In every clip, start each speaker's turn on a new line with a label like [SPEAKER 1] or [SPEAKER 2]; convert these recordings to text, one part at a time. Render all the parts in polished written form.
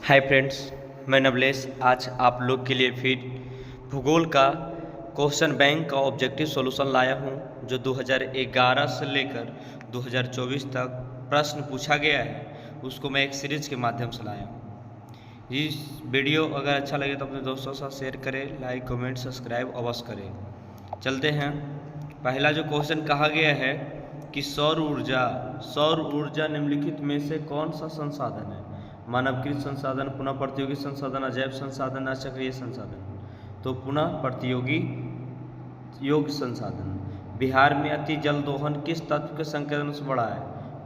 [SPEAKER 1] Hi friends, मैं नवलेश आज आप लोग के लिए फिर भूगोल का क्वेश्चन बैंक का ऑब्जेक्टिव सॉल्यूशन लाया हूं, जो 2011 से लेकर 2024 तक प्रश्न पूछा गया है। उसको मैं एक सीरीज के माध्यम से लाया हूं। इस वीडियो अगर अच्छा लगे तो अपने दोस्तों के साथ शेयर करें, लाइक कमेंट सब्सक्राइब अवश्य करें। चलते हैं। पहला जो क्वेश्चन कहा गया है कि सौर ऊर्जा निम्नलिखित में से कौन सा संसाधन है? मानवकृत संसाधन, पुनः प्रतियोगी संसाधन, अजैव संसाधन, अचक्रीय संसाधन। तो पुनः प्रतियोगी योग्य संसाधन। बिहार में अति जल दोहन किस तत्व के संकेतन से बढ़ा है?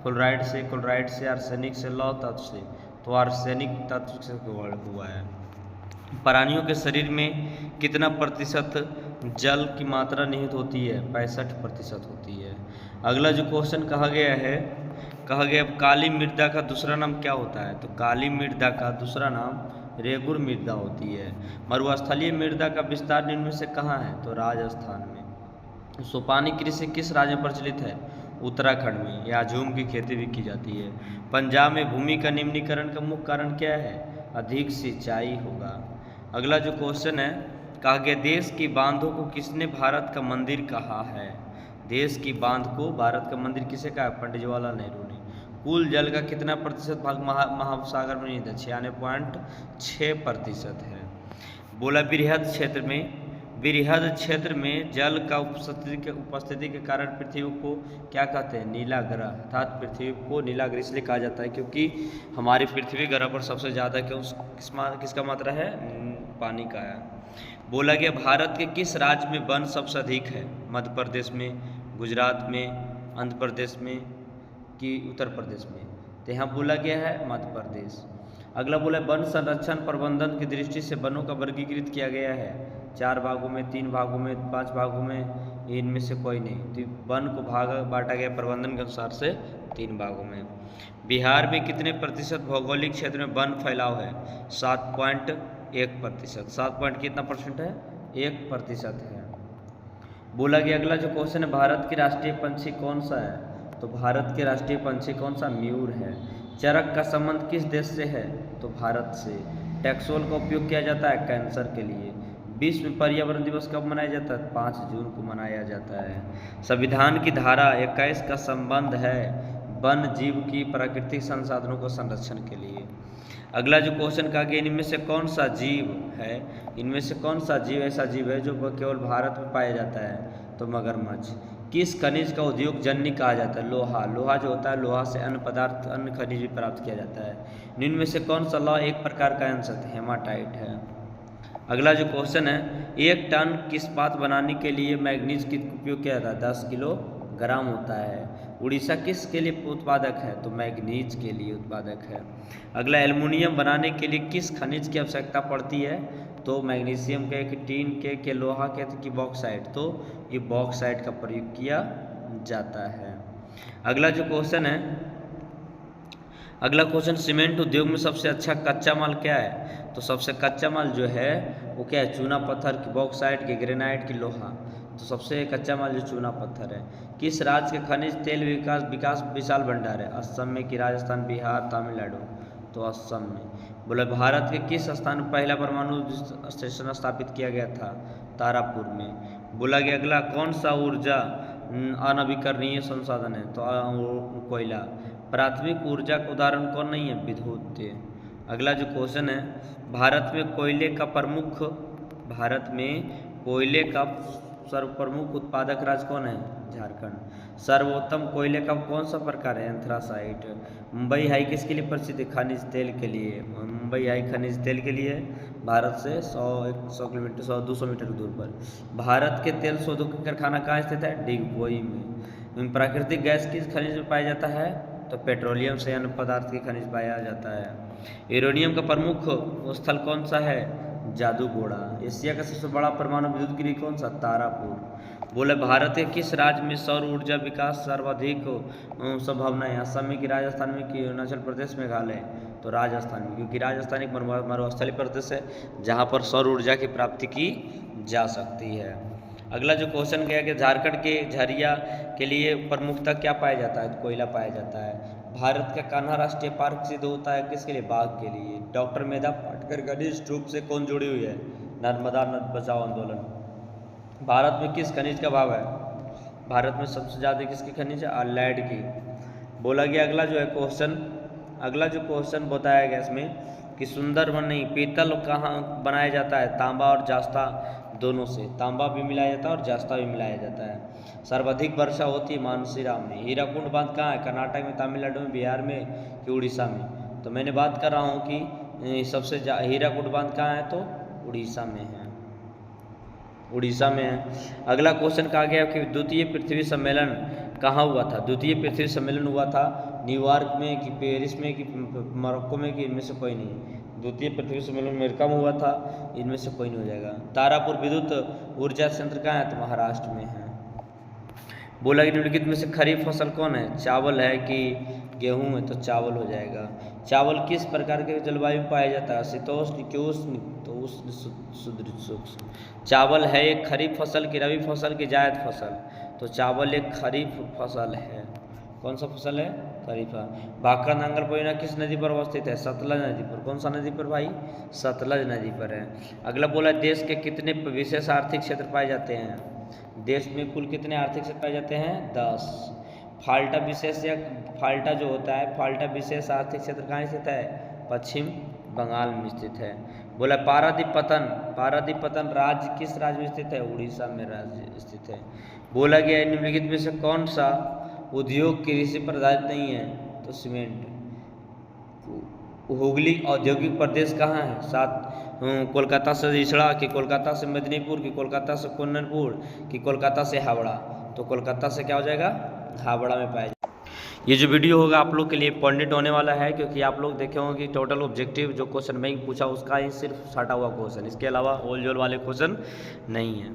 [SPEAKER 1] फ्लोराइड से, क्लोराइड से, आर्सेनिक से, लौह तत्व से। तो आर्सेनिक तत्व से हुआ है। प्राणियों के शरीर में कितना प्रतिशत जल की मात्रा निहित होती है? 65% होती है। अगला जो क्वेश्चन कहा गया काली मृदा का दूसरा नाम क्या होता है? तो काली मृदा का दूसरा नाम रेगुर मृदा होती है। मरुस्थलीय मृदा का विस्तार निम्न में से कहाँ है? तो राजस्थान में। सोपानी कृषि किस राज्य में प्रचलित है? उत्तराखंड में। यहाँ झूम की खेती भी की जाती है। पंजाब में भूमि का निम्नीकरण का मुख्य कारण क्या है? अधिक सिंचाई होगा। अगला जो क्वेश्चन है कहा गया देश की बांधों को किसने भारत का मंदिर कहा है? देश की बांध को भारत का मंदिर किसे कहा? पंडित जवाहरलाल नेहरू ने। कुल जल का कितना प्रतिशत भाग महासागर में निहित है? 96.6% है। बोला बृहद क्षेत्र में जल का उपस्थिति के कारण पृथ्वी को क्या कहते हैं? नीला ग्रह। अर्थात पृथ्वी को नीला ग्रह इसलिए कहा जाता है क्योंकि हमारे पृथ्वी ग्रह पर सबसे ज़्यादा किसका मात्रा है? पानी का है। बोला गया भारत के किस राज्य में वन सबसे अधिक है? मध्य प्रदेश में, गुजरात में, आंध्र प्रदेश में कि उत्तर प्रदेश में? तो यहाँ बोला गया है मध्य प्रदेश। अगला बोला वन संरक्षण प्रबंधन की दृष्टि से वनों का वर्गीकृत किया गया है 4 भागों में, 3 भागों में, 5 भागों में, इनमें से कोई नहीं। तो वन को बांटा गया प्रबंधन के अनुसार से 3 भागों में। बिहार में कितने प्रतिशत भौगोलिक क्षेत्र में वन फैलाव है? 7.1%। 7 कितना परसेंट है? 1% है। बोला गया अगला जो क्वेश्चन है भारत की राष्ट्रीय पंछी कौन सा है? तो भारत के राष्ट्रीय पंछी कौन सा? मयूर है। चरक का संबंध किस देश से है? तो भारत से। टैक्सोल का उपयोग किया जाता है कैंसर के लिए। विश्व पर्यावरण दिवस कब मनाया जाता है? 5 जून को मनाया जाता है। संविधान की धारा 21 का संबंध है वन जीव की प्राकृतिक संसाधनों को संरक्षण के लिए। अगला जो क्वेश्चन कहा गया इनमें से कौन सा जीव है? इनमें से कौन सा जीव ऐसा जीव है जो केवल भारत में पाया जाता है? तो मगरमच्छ। किस खनिज का उद्योग जन्य कहा जाता है? लोहा जो होता है, लोहा से अन्य पदार्थ, अन्य खनिज भी प्राप्त किया जाता है। इनमें से कौन सा लौह एक प्रकार का अंश है? हेमाटाइट है। अगला जो क्वेश्चन है 1 टन इस्पात बनाने के लिए मैग्नीज का उपयोग किया जाता है? 10 किलोग्राम होता है। उड़ीसा किसके लिए उत्पादक है? तो मैग्नीज के लिए उत्पादक है। अगला एल्युमिनियम बनाने के लिए किस खनिज की आवश्यकता पड़ती है? तो मैग्नीशियम के, टीन के, लोहा के कि बॉक्साइट? तो ये बॉक्साइट का प्रयोग किया जाता है। अगला जो क्वेश्चन है सीमेंट उद्योग में सबसे अच्छा कच्चा माल क्या है? तो सबसे कच्चा माल जो है वो क्या है? चूना पत्थर की, बॉक्साइट की, ग्रेनाइट की, लोहा। तो सबसे कच्चा माल जो चूना पत्थर है। किस राज्य के खनिज तेल विकास विशाल भंडार है? असम में कि राजस्थान, बिहार, तमिलनाडु? तो असम में। बोला भारत के किस स्थान पर पहला परमाणु स्टेशन स्थापित किया गया था? तारापुर में। बोला गया अगला कौन सा ऊर्जा अनवीकरणीय संसाधन है? तो कोयला। प्राथमिक ऊर्जा का उदाहरण कौन नहीं है? विद्युत। अगला जो क्वेश्चन है भारत में कोयले का सर्वप्रमुख उत्पादक राज्य कौन है? झारखंड। सर्वोत्तम कोयले का कौन सा प्रकार है? एंथ्रासाइट। मुंबई हाई किसके लिए प्रसिद्ध है? खनिज तेल के लिए। मुंबई हाई खनिज तेल के लिए भारत से 100-200 मीटर दूर पर। भारत के तेल शोधक कारखाना कहाँ स्थित है? डिगबोई में। प्राकृतिक गैस किस खनिज में पाया जाता है? तो पेट्रोलियम से अन्य पदार्थ के खनिज पाया जाता है। यूरेनियम का प्रमुख स्थल कौन सा है? जादूगोड़ा। एशिया का सबसे बड़ा परमाणु विद्युत गृह कौन सा? तारापुर। बोले भारत के किस राज्य में सौर ऊर्जा विकास सर्वाधिक संभावना है? असम में कि राजस्थान में कि अरुणाचल प्रदेश, मेघालय? तो राजस्थान में, क्योंकि राजस्थान एक मरुस्थलीय प्रदेश है जहाँ पर सौर ऊर्जा की प्राप्ति की जा सकती है। अगला जो क्वेश्चन गया कि झारखंड के झरिया के लिए प्रमुखता क्या पाया जाता है? कोयला पाया जाता है। भारत का कान्हा राष्ट्रीय पार्क सिद्ध होता है किसके लिए? बाघ के लिए। डॉक्टर मेधा पाटकर घनिष्ठ रूप से कौन जुड़ी हुई है? नर्मदा नद बचाओ आंदोलन। भारत में किस खनिज का अभाव है? भारत में सबसे ज़्यादा किसकी खनिज है? लेड की। बोला गया अगला जो क्वेश्चन बताया गया इसमें कि सुंदरवन नहीं, पीतल कहाँ बनाया जाता है? तांबा और जास्ता दोनों से। तांबा भी मिलाया जाता है और जास्ता भी मिलाया जाता है। सर्वाधिक वर्षा होती है मानसीराम में। हीराकुंड बांध कहाँ है? कर्नाटक में, तमिलनाडु में, बिहार में कि उड़ीसा में? तो मैंने बात कर रहा हूँ कि सबसे हीराकुंड बांध कहाँ है? तो उड़ीसा में है, उड़ीसा में है। अगला क्वेश्चन कहा गया कि द्वितीय पृथ्वी सम्मेलन कहाँ हुआ था? द्वितीय पृथ्वी सम्मेलन हुआ था न्यूयॉर्क में कि पेरिस में कि मोरक्को में कि इनमें से कोई नहीं? द्वितीय पृथ्वी सम्मेलन अमेरिका में हुआ था, इनमें से कोई नहीं हो जाएगा। तारापुर विद्युत ऊर्जा संयंत्र कहाँ है? तो महाराष्ट्र में है। बोला कि निम्नलिखित में से खरीफ फसल कौन है? चावल है कि गेहूँ है? तो चावल हो जाएगा। चावल किस प्रकार के जलवायु में पाया जाता है? शीतोष्ण कि उष्ण? तो उष्ण शुष्क। चावल है एक खरीफ फसल की, रबी फसल की, जायद फसल? तो चावल एक खरीफ फसल है। कौन सा फसल है? खरीफ। भाखड़ा नांगल परियोजना किस नदी पर अवस्थित है? सतलज नदी पर। कौन सा नदी पर भाई? सतलज नदी पर है। अगला बोला देश के कितने विशेष आर्थिक क्षेत्र पाए जाते हैं? देश में कुल कितने आर्थिक क्षेत्र पाए जाते हैं? 10। फाल्टा विशेष या फाल्टा जो होता है, फाल्टा विशेष आर्थिक क्षेत्र कहाँ स्थित है? पश्चिम बंगाल में स्थित है। बोला पारादीप पतन राज्य किस राज्य में स्थित है? उड़ीसा में राज्य स्थित है। बोला गया निम्नलिखित में से कौन सा उद्योग कृषि पर आधारित नहीं है? तो सीमेंट। हुगली औद्योगिक प्रदेश कहाँ है? 7 कोलकाता से रिसड़ा कि कोलकाता से मेदिनीपुर कि कोलकाता से कुन्ननपुर कि कोलकाता से हावड़ा? तो कोलकाता से क्या हो जाएगा? हावड़ा में पाया जाएगा। ये जो वीडियो होगा आप लोग के लिए इंपॉर्टेंट होने वाला है, क्योंकि आप लोग देखे होंगे कि टोटल ऑब्जेक्टिव जो क्वेश्चन बैंक पूछा उसका ही सिर्फ सटा हुआ क्वेश्चन, इसके अलावा ओल जोल वाले क्वेश्चन नहीं है।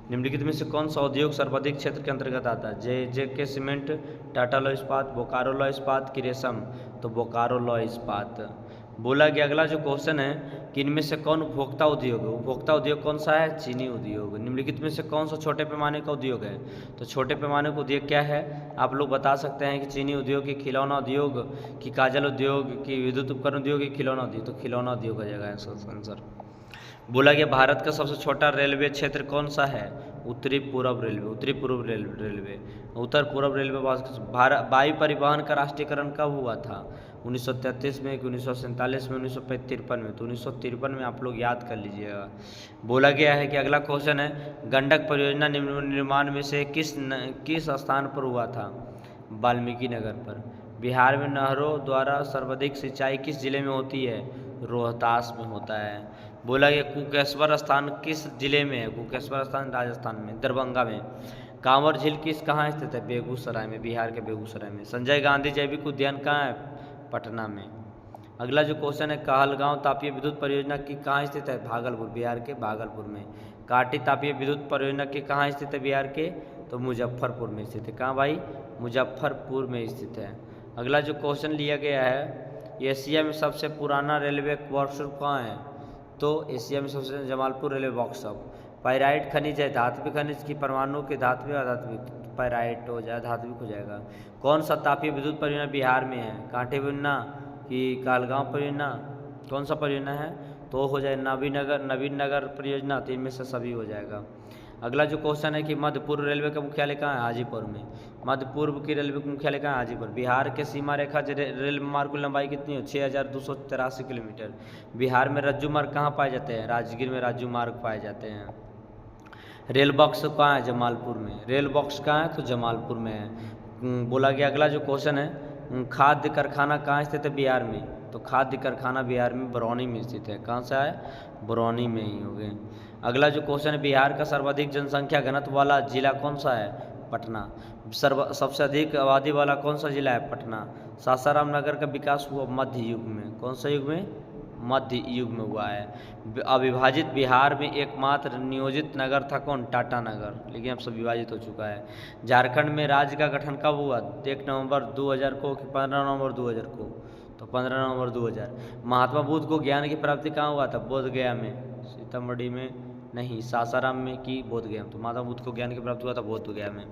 [SPEAKER 1] निम्नलिखित में से कौन सा उद्योग सर्वाधिक क्षेत्र के अंतर्गत आता है? जे सीमेंट, टाटा लौह इस्पात, बोकारो लौह इस्पात कि रेशम? तो बोकारो लौह इस्पात। बोला गया अगला जो क्वेश्चन है कि इनमें से कौन उपभोक्ता उद्योग है? उपभोक्ता उद्योग कौन सा है? चीनी उद्योग। निम्नलिखित में से कौन सा छोटे पैमाने का उद्योग है? तो छोटे पैमाने का उद्योग क्या है? आप लोग बता सकते हैं कि चीनी उद्योग, की खिलौना उद्योग, की काजल उद्योग, की विद्युत उपकरण उद्योग, की खिलौना उद्योग? तो खिलौना उद्योग हो जाएगा आंसर। बोला गया भारत का सबसे छोटा रेलवे क्षेत्र कौन सा है? उत्तरी पूर्व रेलवे। उत्तर पूर्व रेलवे। वायु परिवहन का राष्ट्रीयकरण कब हुआ था? 1933 में कि 1947 में, 1953 में? तो 1953 में आप लोग याद कर लीजिएगा। बोला गया है कि अगला क्वेश्चन है गंडक परियोजना निर्माण में से किस स्थान पर हुआ था? वाल्मीकि नगर पर। बिहार में नहरों द्वारा सर्वाधिक सिंचाई किस जिले में होती है? रोहतास में होता है। बोला गया कुकेश्वर स्थान किस जिले में है? कुकेश्वर स्थान राजस्थान में, दरभंगा में। कांवर झील कहाँ स्थित है? बेगूसराय में, बिहार के बेगूसराय में। संजय गांधी जैविक उद्यान कहाँ है? पटना में। अगला जो क्वेश्चन है कहलगांव तापीय विद्युत परियोजना की कहाँ स्थित है? भागलपुर, बिहार के भागलपुर में। काटी तापीय विद्युत परियोजना की कहाँ स्थित है? बिहार के? तो मुजफ्फरपुर में स्थित है। कहाँ भाई? मुजफ्फरपुर में स्थित है। अगला जो क्वेश्चन लिया गया है एशिया में सबसे पुराना रेलवे वर्कशॉप कहाँ है? तो एशिया में सबसे जमालपुर रेलवे वर्कशॉप। पायराइट खनिज है धात्विक खनिज की परमाणु के धात्विक अधात्विक? पायराइट हो जाए, धात्विक हो जाएगा। कौन सा तापीय विद्युत परियोजना बिहार में है? कांठे परियोजना कि कहलगांव परियोजना? कौन सा परियोजना है? तो हो जाए नवीन नगर परियोजना। तो इनमें से सभी हो जाएगा। अगला जो क्वेश्चन है कि मध्य पूर्व रेलवे का मुख्यालय कहाँ है? हाजीपुर में। मध्य पूर्व की रेलवे का मुख्यालय कहाँ है? हाजीपुर। बिहार के सीमा रेखा रेल मार्ग की लंबाई कितनी है? 6283 किलोमीटर। बिहार में रज्जू मार्ग कहाँ पाए जाते हैं? राजगीर में रज्जू मार्ग पाए जाते हैं। रेल बॉक्स कहाँ है? जमालपुर में। रेल बॉक्स कहाँ है? तो जमालपुर में है। बोला गया अगला जो क्वेश्चन है खाद्य कारखाना कहाँ स्थित है? बिहार में। तो खाद्य कारखाना बिहार में बरौनी में स्थित है। कहाँ से है? बरौनी में ही हो गए। अगला जो क्वेश्चन है बिहार का सर्वाधिक जनसंख्या घनत्व वाला जिला कौन सा है? पटना। सबसे अधिक आबादी वाला कौन सा जिला है? पटना। सासाराम नगर का विकास हुआ मध्य युग में। कौन सा युग में? मध्य युग में हुआ है। अविभाजित बिहार में एकमात्र नियोजित नगर था कौन? टाटा नगर, लेकिन अब सब विभाजित हो चुका है। झारखंड में राज्य का गठन कब हुआ? 1 नवंबर 2000 को कि 15 नवंबर 2000 को? तो 15 नवंबर 2000। महात्मा बुद्ध को ज्ञान की प्राप्ति कहाँ हुआ था? बोध गया में। सीतामढ़ी में नहीं, सासाराम में कि बोध गया। तो महात्मा बुद्ध को ज्ञान की प्राप्ति हुआ था बोध गया में।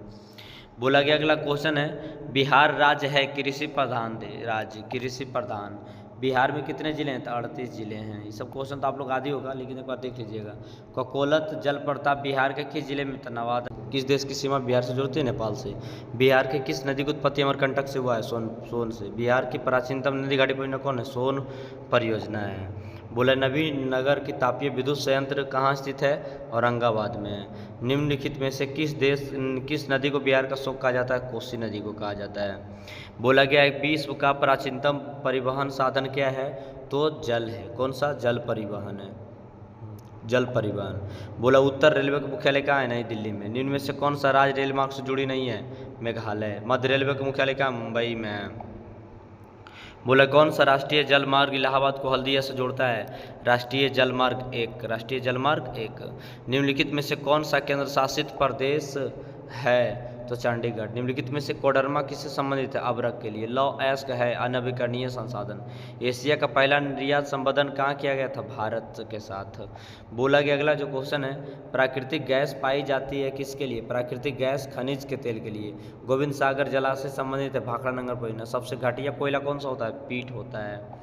[SPEAKER 1] बोला गया अगला क्वेश्चन है, बिहार राज्य है कृषि प्रधान राज्य, कृषि प्रधान। बिहार में कितने जिले हैं? तो 38 जिले हैं। ये सब क्वेश्चन तो आप लोग आदि होगा, लेकिन एक बार देख लीजिएगा। ककोलत जलप्रपात बिहार के किस जिले में? तो नवादा। किस देश की सीमा बिहार से जुड़ती है? नेपाल से। बिहार के किस नदी की उत्पत्ति अमरकंटक से हुआ है? सोन से। बिहार की प्राचीनतम नदी घाटी परियोजना कौन है? सोन परियोजना है। बोला नवीन नगर की तापीय विद्युत संयंत्र कहाँ स्थित है? औरंगाबाद में। निम्नलिखित में से किस नदी को बिहार का शोक कहा जाता है? कोसी नदी को कहा जाता है। बोला गया है विश्व का प्राचीनतम परिवहन साधन क्या है? तो जल है। कौन सा? जल परिवहन है, जल परिवहन। बोला उत्तर रेलवे का मुख्यालय कहाँ है? नई दिल्ली में। निम्न में से कौन सा राज्य रेल मार्ग से जुड़ी नहीं है? मेघालय। मध्य रेलवे का मुख्यालय कहाँ? मुंबई में है। बोला कौन सा राष्ट्रीय जल मार्ग इलाहाबाद को हल्दिया से जोड़ता है? राष्ट्रीय जल मार्ग 1, राष्ट्रीय जल मार्ग 1। निम्नलिखित में से कौन सा केंद्र शासित प्रदेश है? तो चंडीगढ़। निम्नलिखित में से कोडरमा किससे संबंधित है? अबरक के लिए। लॉ एस्क है अनवीकरणीय संसाधन। एशिया का पहला निर्यात संवर्धन कहाँ किया गया था? भारत के साथ। बोला गया अगला जो क्वेश्चन है, प्राकृतिक गैस पाई जाती है किसके लिए? प्राकृतिक गैस खनिज के तेल के लिए। गोविंद सागर जलाशय संबंधित है भाखड़ा नंगर परियोजना। सबसे घटिया कोयला कौन सा होता है? पीट होता है।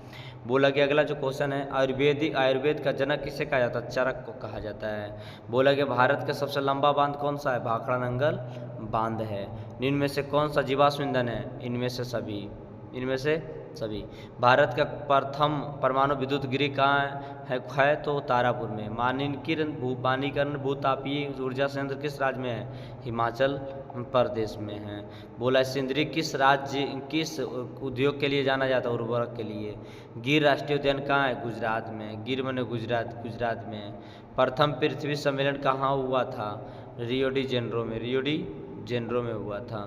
[SPEAKER 1] बोला गया अगला जो क्वेश्चन है, आयुर्वेद का जनक किसे कहा जाता है? चरक को कहा जाता है। बोला गया भारत का सबसे लंबा बांध कौन सा है? भाखड़ा नंगल बांध है। इनमें से कौन सा जीवाश्म ईंधन है? इनमें से सभी। भारत का प्रथम परमाणु विद्युत गृह कहाँ है? तो तारापुर में। मानकीकरण भूतापीय ऊर्जा संयंत्र किस राज्य में है? हिमाचल प्रदेश में है। बोला सिंदरी किस उद्योग के लिए जाना जाता है? उर्वरक के लिए। गिर राष्ट्रीय उद्यान कहाँ है? गुजरात में। गिर माने गुजरात में है। प्रथम पृथ्वी सम्मेलन कहाँ हुआ था? रियो डी जेनरो में हुआ था।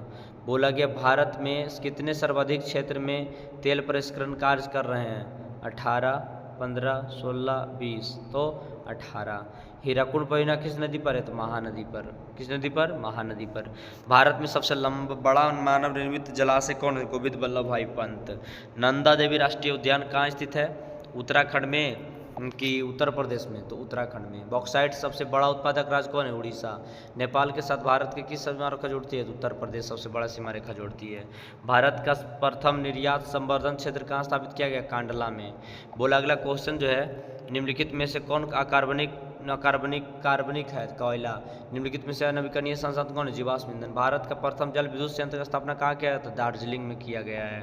[SPEAKER 1] बोला गया भारत में कितने सर्वाधिक क्षेत्र में तेल प्रसंस्करण कार्य कर रहे हैं? 18, 15, 16, 20। तो 18। हीराकुंड परियोजना किस नदी पर है? तो महानदी पर। किस नदी पर? महानदी पर। भारत में सबसे बड़ा मानव निर्मित जलाशय कौन है? गोविंद वल्लभ भाई पंत। नंदा देवी राष्ट्रीय उद्यान कहाँ स्थित है? उत्तराखंड में कि उत्तर प्रदेश में? तो उत्तराखंड में। बॉक्साइट सबसे बड़ा उत्पादक राज्य कौन है? उड़ीसा। नेपाल के साथ भारत की किस सीमा रेखा जोड़ती है? तो उत्तर प्रदेश सबसे बड़ा सीमा रेखा जोड़ती है। भारत का प्रथम निर्यात संवर्धन क्षेत्र कहाँ स्थापित किया गया? कांडला में। बोला अगला क्वेश्चन जो है, निम्नलिखित में से कौन कार्बनिक है? कोयला। निम्नलिखित में से अनवीकरणीय संसाधन कौन है? जीवाश्म ईंधन। भारत का प्रथम जल विद्युत संयंत्र की स्थापना कहाँ किया गया? तो दार्जिलिंग में किया गया है।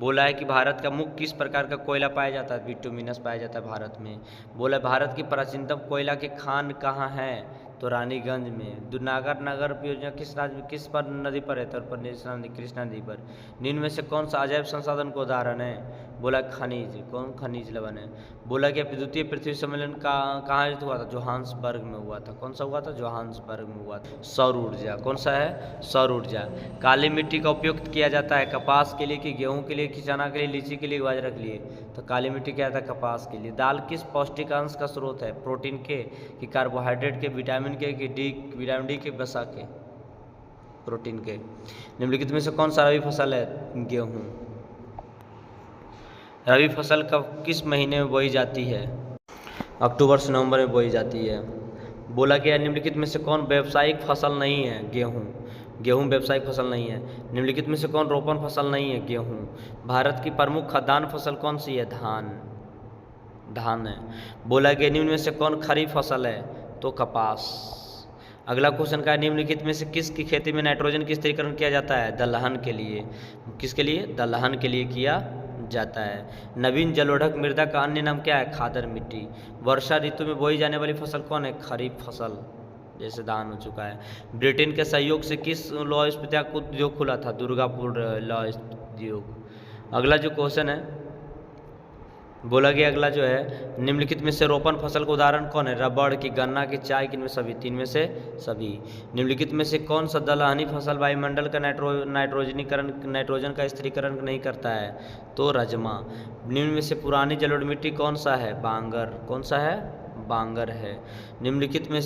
[SPEAKER 1] बोला है कि भारत का मुख्य किस प्रकार का कोयला पाया जाता है? बिटुमिनस पाया जाता है भारत में। बोला भारत की प्राचीनतम कोयला के खान कहाँ है? तो रानीगंज में। दुनागर नगर परियोजना किस राज्य में किस पर नदी पर है? उत्तर प्रदेश कृष्णा नदी पर। निम्न में से कौन सा अजैव संसाधन का उदाहरण है? बोला खनिज। कौन? खनिज लवण है। बोला गया द्वितीय पृथ्वी सम्मेलन कहाँ आयोजित हुआ था? जोहान्सबर्ग में हुआ था। कौन सा हुआ था? जोहान्सबर्ग में हुआ था। सौर ऊर्जा। कौन सा है? सौर ऊर्जा। काली मिट्टी का उपयोग किया जाता है कपास के लिए कि गेहूं के लिए कि चना के लिए, लीची के लिए, बाजरा के लिए? तो काली मिट्टी क्या था? कपास के लिए। दाल किस पौष्टिक अंश का स्रोत है? प्रोटीन के कि कार्बोहाइड्रेट के, विटामिन के कि विटामिन डी के, वसा के? प्रोटीन के। निम्नलिखित में से कौन सा रबी फसल है? गेहूँ। रबी फसल कब किस महीने में बोई जाती है? अक्टूबर से नवंबर में बोई जाती है। बोला गया निम्नलिखित में से कौन व्यावसायिक फसल नहीं है? गेहूँ व्यावसायिक फसल नहीं है। निम्नलिखित में से कौन रोपण फसल नहीं है? गेहूँ। भारत की प्रमुख खाद्यान्न फसल कौन सी है? धान है। बोला गया निम्न में से कौन खरीफ फसल है? तो कपास। अगला क्वेश्चन का है, निम्नलिखित में से किसकी खेती में नाइट्रोजन की स्थिरीकरण किया जाता है? दलहन के लिए। किसके लिए? दलहन के लिए किया जाता है। नवीन जलोढ़क मृदा का अन्य नाम क्या है? खादर मिट्टी। वर्षा ऋतु में बोई जाने वाली फसल कौन है? खरीफ फसल, जैसे धान हो चुका है। ब्रिटेन के सहयोग से किस लौह इस्पात उद्योग खुला था? दुर्गापुर लौह उद्योग। अगला जो क्वेश्चन है, बोला गया अगला जो है, निम्नलिखित में से रोपण फसल का उदाहरण कौन है? रबड़ की, गन्ना की, चाय की? इनमें सभी, तीन में से सभी। निम्नलिखित में से कौन सा दलहनी फसल वायुमंडल का नाइट्रोजन का स्थिरीकरण नहीं करता है? तो रजमा। निम्न में से पुरानी जलोढ़ मिट्टी कौन सा है? बांगर। कौन सा है? बांगर है। निम्नलिखित में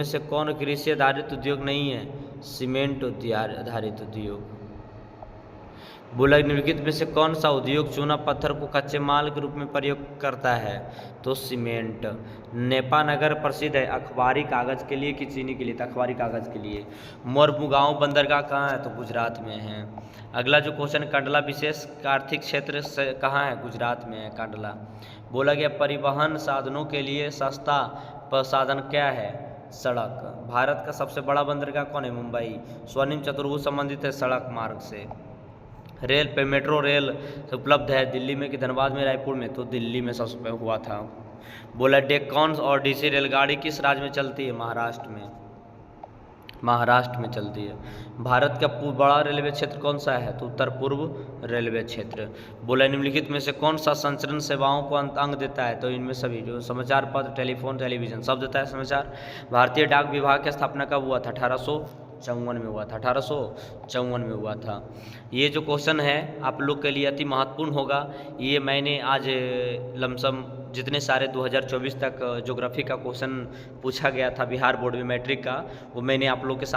[SPEAKER 1] से कौन कृषि आधारित उद्योग नहीं है? सीमेंट आधारित उद्योग। बोला निम्नलिखित में से कौन सा उद्योग चूना पत्थर को कच्चे माल के रूप में प्रयोग करता है? तो सीमेंट। नेपानगर प्रसिद्ध है अखबारी कागज़ के लिए कि चीनी के लिए? तो अखबारी कागज़ के लिए। मोरमुगांव बंदरगाह कहाँ है? तो गुजरात में है। अगला जो क्वेश्चन, कंडला विशेष आर्थिक क्षेत्र से कहाँ है? गुजरात में है कंडला। बोला गया परिवहन साधनों के लिए सस्ता साधन क्या है? सड़क। भारत का सबसे बड़ा बंदरगाह कौन है? मुंबई। स्वर्णिम चतुर्भुज संबंधित है सड़क मार्ग से। रेल पे मेट्रो रेल उपलब्ध है दिल्ली में कि धनबाद में, रायपुर में? तो दिल्ली में सबसे हुआ था। बोला डेक्कन और डीसी रेलगाड़ी किस राज्य में चलती है? महाराष्ट्र में। महाराष्ट्र में चलती है। भारत का बड़ा रेलवे क्षेत्र कौन सा है? तो उत्तर पूर्व रेलवे क्षेत्र। बोला निम्नलिखित में से कौन सा संचरण सेवाओं को अंग देता है? तो इनमें सभी, जो समाचार पत्र, टेलीफोन, टेलीविज़न सब देता है समाचार। भारतीय डाक विभाग की स्थापना कब हुआ था? 1854 में हुआ था। 1854 में हुआ था। ये जो क्वेश्चन है आप लोग के लिए अति महत्वपूर्ण होगा। ये मैंने आज लमसम जितने सारे 2024 तक ज्योग्राफी का क्वेश्चन पूछा गया था बिहार बोर्ड में मैट्रिक का, वो मैंने आप लोग के